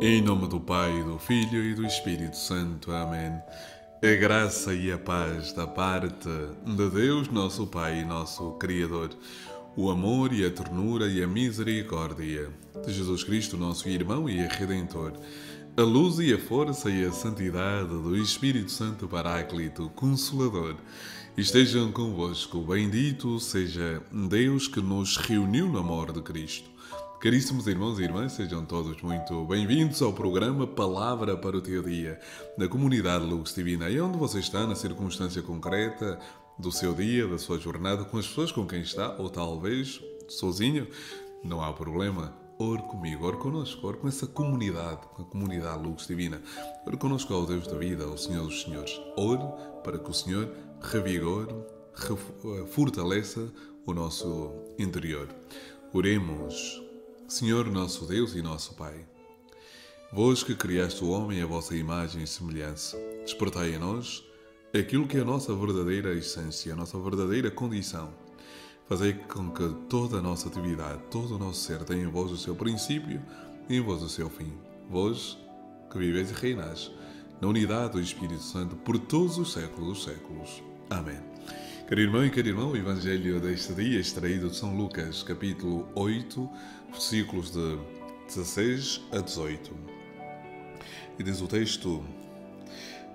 Em nome do Pai, do Filho e do Espírito Santo. Amém. A graça e a paz da parte de Deus, nosso Pai e nosso Criador, o amor e a ternura e a misericórdia de Jesus Cristo, nosso irmão e Redentor, a luz e a força e a santidade do Espírito Santo Paráclito, Consolador, estejam convosco. Bendito seja Deus que nos reuniu no amor de Cristo. Caríssimos irmãos e irmãs, sejam todos muito bem-vindos ao programa Palavra para o Teu Dia, da comunidade Lux Divina. É onde você está, na circunstância concreta do seu dia, da sua jornada, com as pessoas com quem está, ou talvez sozinho, não há problema. Ore comigo, ore connosco, ore com essa comunidade, com a comunidade Lux Divina. Ore connosco ao Deus da vida, ao Senhor dos Senhores. Ore para que o Senhor revigore, fortaleça o nosso interior. Oremos. Senhor nosso Deus e nosso Pai, vós que criaste o homem à vossa imagem e semelhança, despertai em nós aquilo que é a nossa verdadeira essência, a nossa verdadeira condição. Fazei com que toda a nossa atividade, todo o nosso ser tenha em vós o seu princípio e em vós o seu fim. Vós que viveis e reinais na unidade do Espírito Santo por todos os séculos dos séculos. Amém. Caro irmão e caro irmão, o Evangelho deste dia é extraído de São Lucas, capítulo 8, versículos de 16 a 18. E diz o texto: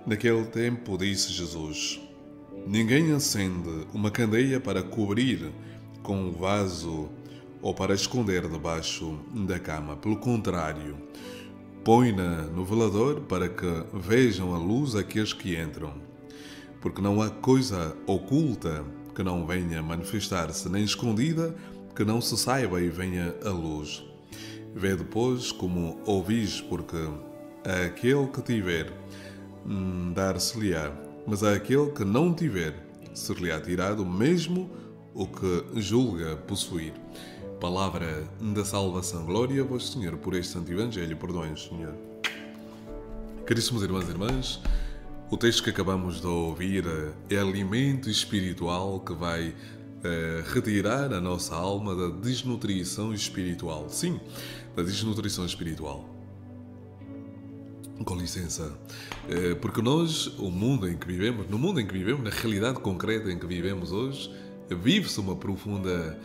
Naquele tempo disse Jesus: Ninguém acende uma candeia para cobrir com um vaso ou para esconder debaixo da cama. Pelo contrário, põe-na no velador para que vejam a luz aqueles que entram. Porque não há coisa oculta que não venha manifestar-se, nem escondida que não se saiba e venha à luz. Vê depois como ouvis, porque a aquele que tiver, dar-se-lhe-á, mas a aquele que não tiver, ser-lhe-á tirado mesmo o que julga possuir. Palavra da salvação. Glória a vós, Senhor, por este santo Evangelho. Perdoem-nos, Senhor. Caríssimos irmãos e irmãs, o texto que acabamos de ouvir é alimento espiritual que vai retirar a nossa alma da desnutrição espiritual. Sim, da desnutrição espiritual. Com licença. Porque nós, no mundo em que vivemos, na realidade concreta em que vivemos hoje, vive-se uma profunda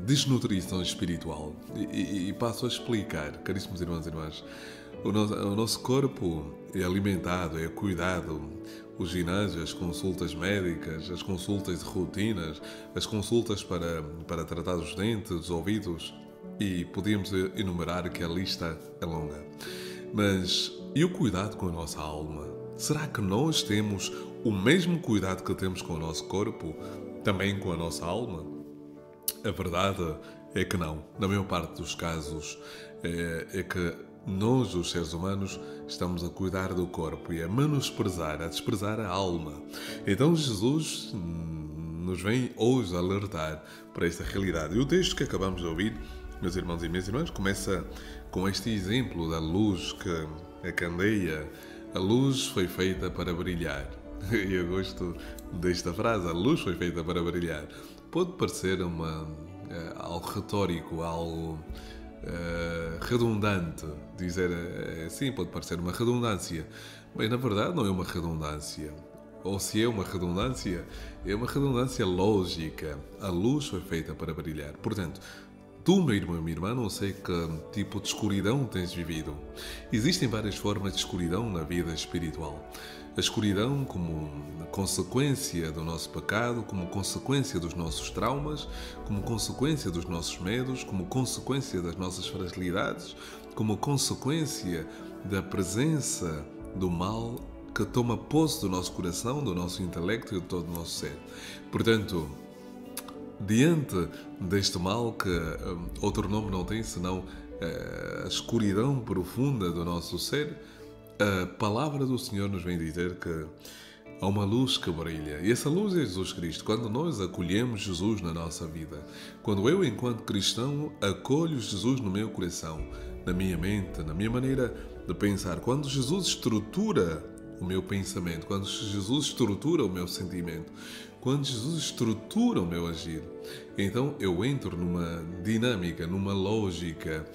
desnutrição espiritual. E passo a explicar, caríssimos irmãos e irmãs. O nosso corpo é alimentado, é cuidado. O ginásio, as consultas médicas, as consultas de rotinas, as consultas para tratar os dentes, os ouvidos, e podíamos enumerar que a lista é longa. Mas e o cuidado com a nossa alma? Será que nós temos o mesmo cuidado que temos com o nosso corpo, também com a nossa alma? A verdade é que não. Na maior parte dos casos é que nós, os seres humanos, estamos a cuidar do corpo e a menosprezar, a desprezar a alma. Então Jesus nos vem hoje alertar para esta realidade. E o texto que acabamos de ouvir, meus irmãos e minhas irmãs, começa com este exemplo da luz, que a candeia, a luz foi feita para brilhar. E eu gosto desta frase: a luz foi feita para brilhar. Pode parecer algo retórico, algo redundante, dizer assim, pode parecer uma redundância, mas na verdade não é uma redundância. Ou se é uma redundância lógica. A luz foi feita para brilhar. Portanto, tu, meu irmão e minha irmã, não sei que tipo de escuridão tens vivido. Existem várias formas de escuridão na vida espiritual. A escuridão como consequência do nosso pecado, como consequência dos nossos traumas, como consequência dos nossos medos, como consequência das nossas fragilidades, como consequência da presença do mal que toma posse do nosso coração, do nosso intelecto e de todo o nosso ser. Portanto, diante deste mal, que outro nome não tem senão a escuridão profunda do nosso ser, a palavra do Senhor nos vem dizer que há uma luz que brilha. E essa luz é Jesus Cristo. Quando nós acolhemos Jesus na nossa vida, quando eu, enquanto cristão, acolho Jesus no meu coração, na minha mente, na minha maneira de pensar, quando Jesus estrutura o meu pensamento, quando Jesus estrutura o meu sentimento, quando Jesus estrutura o meu agir, então eu entro numa dinâmica, numa lógica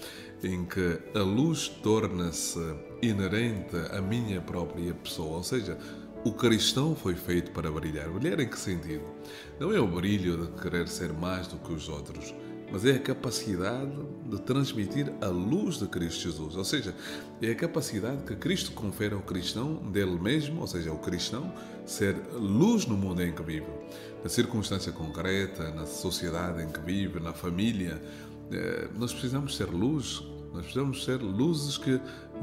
em que a luz torna-se inerente à minha própria pessoa, ou seja, o cristão foi feito para brilhar. Brilhar em que sentido? Não é o brilho de querer ser mais do que os outros, mas é a capacidade de transmitir a luz de Cristo Jesus. Ou seja, é a capacidade que Cristo confere ao cristão dele mesmo, ou seja, o cristão ser luz no mundo em que vive. Na circunstância concreta, na sociedade em que vive, na família, nós precisamos ser luz. Nós precisamos ser luzes que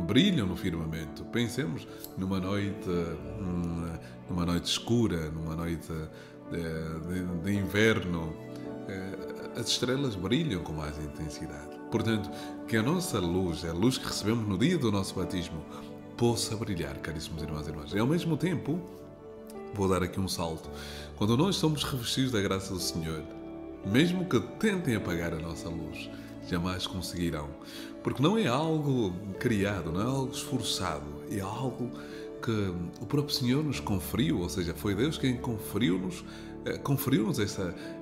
brilham no firmamento. Pensemos numa noite escura, numa noite de inverno. As estrelas brilham com mais intensidade. Portanto, que a nossa luz, a luz que recebemos no dia do nosso batismo, possa brilhar, caríssimos irmãos e irmãs. E ao mesmo tempo, vou dar aqui um salto. Quando nós somos revestidos da graça do Senhor, mesmo que tentem apagar a nossa luz, jamais conseguirão. Porque não é algo criado, não é algo esforçado, é algo que o próprio Senhor nos conferiu, ou seja, foi Deus quem conferiu-nos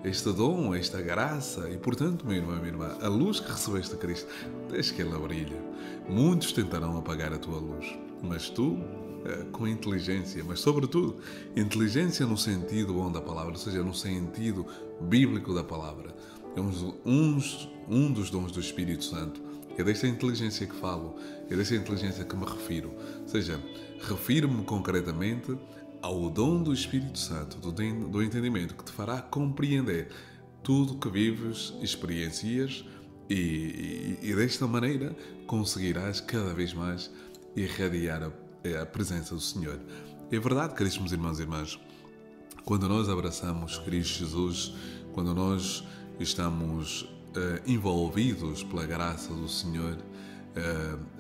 este dom, esta graça. E, portanto, meu irmão, minha irmã, a luz que recebeste de Cristo, deixa que ela brilhe. Muitos tentarão apagar a tua luz, mas tu, com inteligência, mas sobretudo, inteligência no sentido bom da palavra, ou seja, no sentido bíblico da palavra. É um dos dons do Espírito Santo. É desta inteligência que falo, é desta inteligência que me refiro. Ou seja, refiro-me concretamente ao dom do Espírito Santo, do entendimento, que te fará compreender tudo o que vives, experiencias e desta maneira conseguirás cada vez mais irradiar a presença do Senhor. É verdade, caríssimos irmãos e irmãs, quando nós abraçamos Cristo Jesus, quando nós estamos envolvidos pela graça do Senhor,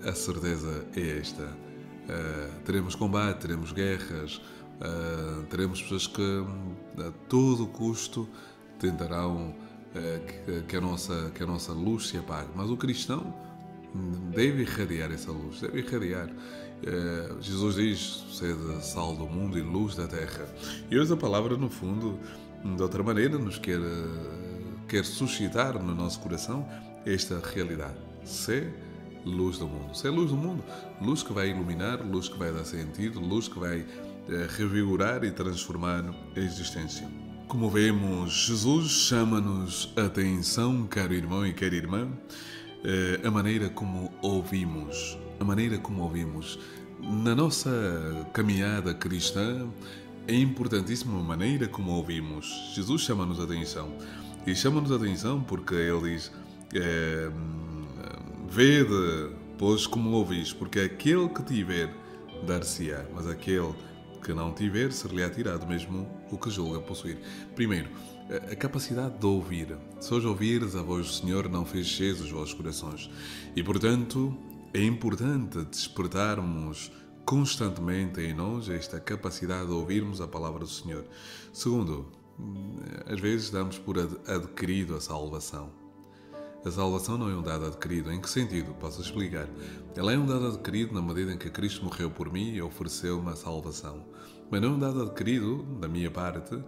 a certeza é esta. Teremos combate, teremos guerras, teremos pessoas que a todo custo tentarão que a nossa luz se apague. Mas o cristão deve irradiar essa luz, deve irradiar. Jesus diz: sede sal do mundo e luz da terra. E hoje a palavra, no fundo, de outra maneira, nos quer suscitar no nosso coração esta realidade. Ser luz do mundo. Ser luz do mundo. Luz que vai iluminar, luz que vai dar sentido, luz que vai revigorar e transformar a existência. Como vemos, Jesus chama-nos a atenção, caro irmão e cara irmã, a maneira como ouvimos. A maneira como ouvimos. Na nossa caminhada cristã, é importantíssima a maneira como ouvimos. Jesus chama-nos a atenção. E chama-nos a atenção porque Ele diz: vede, pois, como ouvis, porque aquele que tiver, dar-se-á, mas aquele que não tiver, ser-lhe-á tirado mesmo o que julga possuir. Primeiro, a capacidade de ouvir. Se hoje ouvires a voz do Senhor, não fecheis os vossos corações. E, portanto, é importante despertarmos constantemente em nós esta capacidade de ouvirmos a palavra do Senhor. Segundo, às vezes damos por adquirido a salvação. A salvação não é um dado adquirido. Em que sentido? Posso explicar. Ela é um dado adquirido na medida em que Cristo morreu por mim e ofereceu-me a salvação. Mas não é um dado adquirido, da minha parte,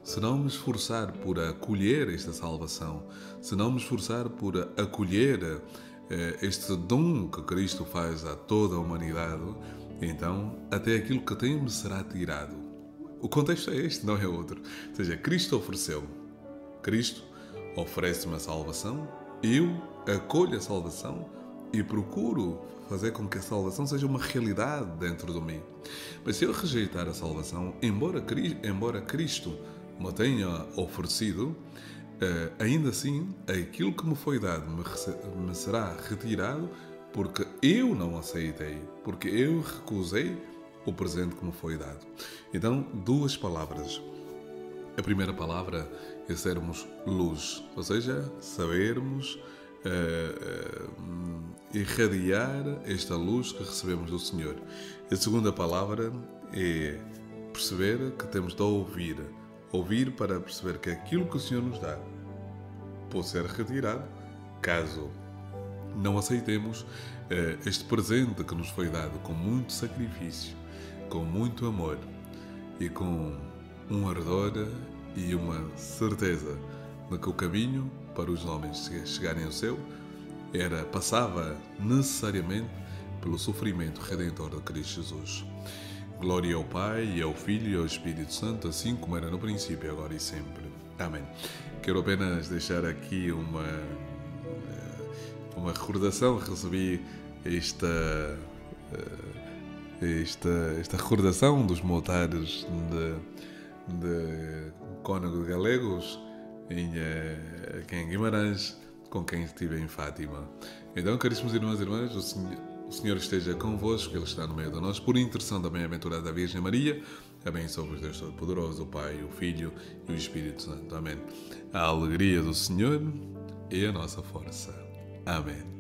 se não me esforçar por acolher esta salvação, se não me esforçar por acolher este dom que Cristo faz a toda a humanidade, então até aquilo que tem me será tirado. O contexto é este, não é outro. Ou seja, Cristo ofereceu-me. Cristo oferece-me a salvação, eu acolho a salvação e procuro fazer com que a salvação seja uma realidade dentro de mim. Mas se eu rejeitar a salvação, embora Cristo me tenha oferecido, ainda assim, aquilo que me foi dado me será retirado porque eu não aceitei, porque eu recusei o presente que me foi dado. Então, duas palavras. A primeira palavra é sermos luz, ou seja, sabermos irradiar esta luz que recebemos do Senhor. A segunda palavra é perceber que temos de ouvir para perceber que aquilo que o Senhor nos dá pode ser retirado caso não aceitemos este presente que nos foi dado com muito sacrifício, com muito amor e com um ardor e uma certeza de que o caminho para os homens chegarem ao céu passava necessariamente pelo sofrimento redentor de Cristo Jesus. Glória ao Pai, e ao Filho e ao Espírito Santo, assim como era no princípio, agora e sempre. Amém. Quero apenas deixar aqui uma recordação. Recebi esta recordação dos moltares de Cônego de Galegos, aqui em Guimarães, com quem estive em Fátima. Então, caríssimos irmãos e irmãs, o Senhor esteja convosco, Ele está no meio de nós. Por intercessão da bem-aventurada Virgem Maria, abençoe-vos Deus Todo-Poderoso, o Pai, o Filho e o Espírito Santo. Amém. A alegria do Senhor é a nossa força. Amém.